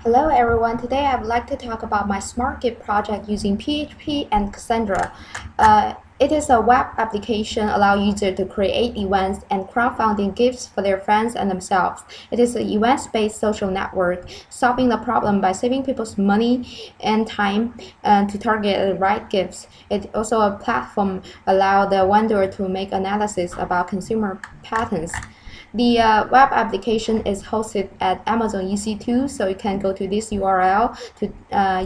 Hello everyone, today I would like to talk about my Smart Gift project using PHP and Cassandra. It is a web application allow users to create events and crowdfunding gifts for their friends and themselves. It is a events-based social network, solving the problem by saving people's money and time to target the right gifts. It's also a platform allow the vendor to make analysis about consumer patterns. The web application is hosted at Amazon EC2, so you can go to this URL to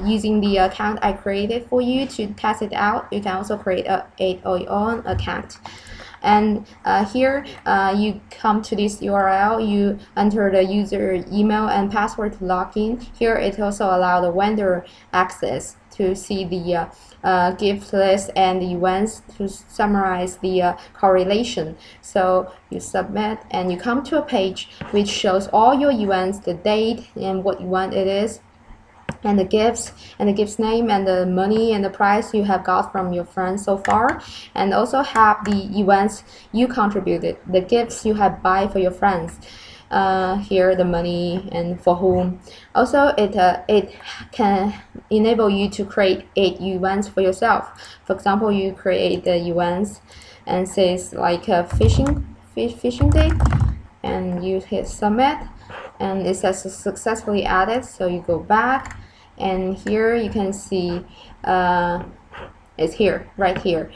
using the account I created for you to test it out. You can also create your own account. And here you come to this URL, you enter the user email and password to log in. Here it also allows the vendor access to see the gift list and the events to summarize the correlation. So you submit and you come to a page which shows all your events, the date and what event it is, and the gift's name and the money and the price you have got from your friends so far, and also have the events you contributed, the gifts you have buy for your friends. Here the money and for whom. Also it can enable you to create 8 events for yourself. For example, you create the events and says like a fishing day, and you hit submit and it says successfully added. So you go back and here you can see it's here, right here,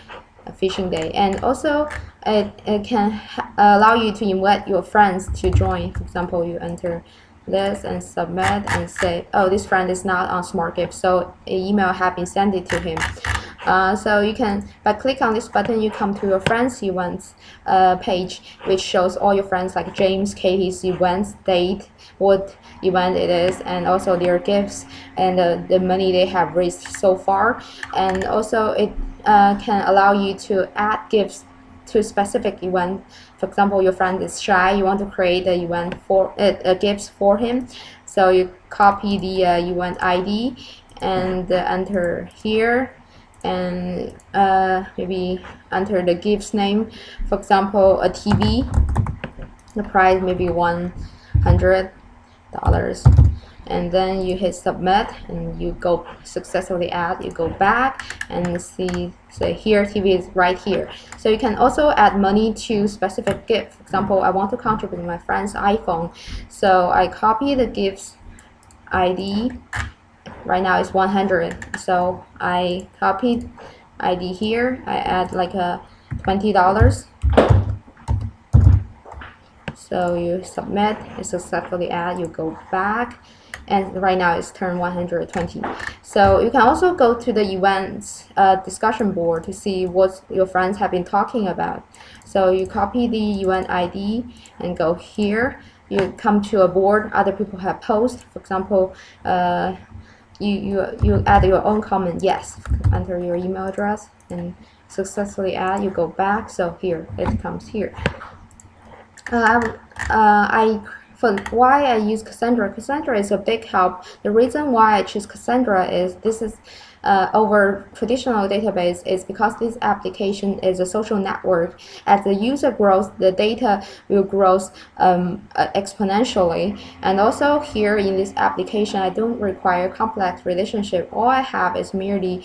a fishing day. And also it can allow you to invite your friends to join. For example, you enter this and submit and say, oh, this friend is not on SmartGift, so an email has been sent it to him. So you can, by click on this button, you come to your friends events page, which shows all your friends like James, Katie's events, date, what event it is, and also their gifts and the money they have raised so far. And also it can allow you to add gifts to a specific event. For example, your friend is shy, you want to create the event for gifts for him, so you copy the event ID and enter here, and maybe enter the gift's name. For example, a TV, the price maybe $100, and then you hit submit and you go successfully add. You go back and see, say here TV is right here. So you can also add money to specific gift. For example, I want to contribute my friend's iPhone, so I copy the gift's ID. Right now it's 100, so I copied ID here. I add like a $20. So you submit, you successfully add, you go back, and right now it's turned 120. So you can also go to the events discussion board to see what your friends have been talking about. So you copy the event ID and go here. You come to a board other people have posted. For example, you add your own comment. Yes, enter your email address and successfully add. You go back. So here it comes here. For why I use Cassandra. Cassandra is a big help. The reason why I choose Cassandra is this is over traditional database is because this application is a social network. As the user grows, the data will grow exponentially. And also here in this application, I don't require complex relationship. All I have is merely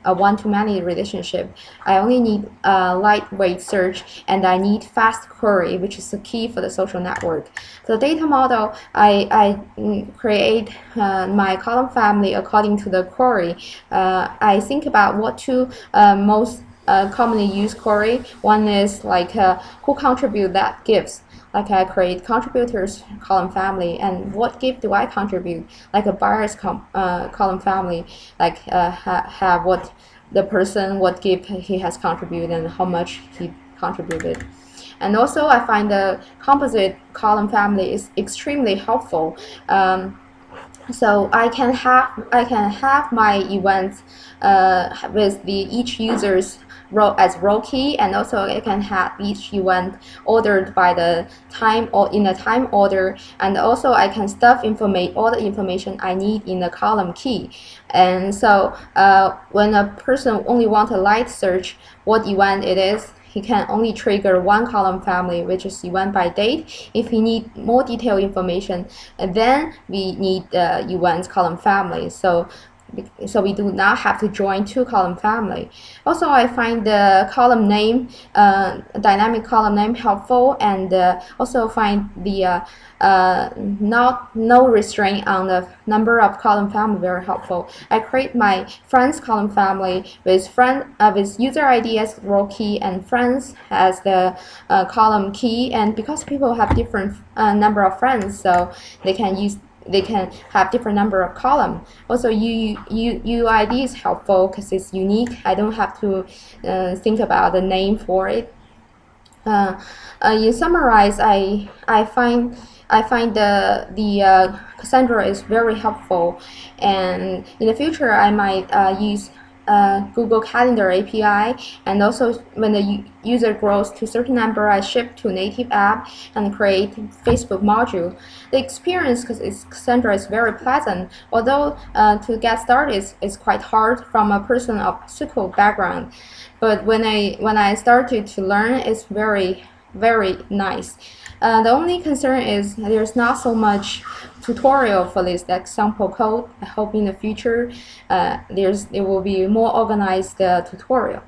a one-to-many relationship. I only need a lightweight search, and I need fast query, which is the key for the social network. The data model, I create my column family according to the query. I think about what two most commonly used query. One is like who contribute that gifts. Like I create contributors column family, and what gift do I contribute? Like a buyer's column family, like have what the person, what gift he has contributed and how much he contributed. And also I find the composite column family is extremely helpful. So I can have my events with each user's row as row key, and also I can have each event ordered by the time or in a time order, and also I can stuff all the information I need in the column key. And so when a person only wants a light search what event it is, he can only trigger one column family, which is Yuan by date. If he need more detailed information, then we need Yuan's column family. So we do not have to join two column family. Also, I find the column name, dynamic column name helpful, and also find the no restraint on the number of column family very helpful. I create my friends column family with with user ID as row key and friends as the column key, and because people have different number of friends, so they can have different number of column. Also, UID is helpful because it's unique. I don't have to think about the name for it. In summarize, I find the Cassandra is very helpful, and in the future I might use Google Calendar API, and also when the user grows to a certain number, I ship to native app and create Facebook module. The experience, because Cassandra is very pleasant, although to get started is quite hard from a person of SQL background. But when I started to learn, it's very nice. The only concern is there's not so much tutorial for this example code. I hope in the future there will be more organized tutorial.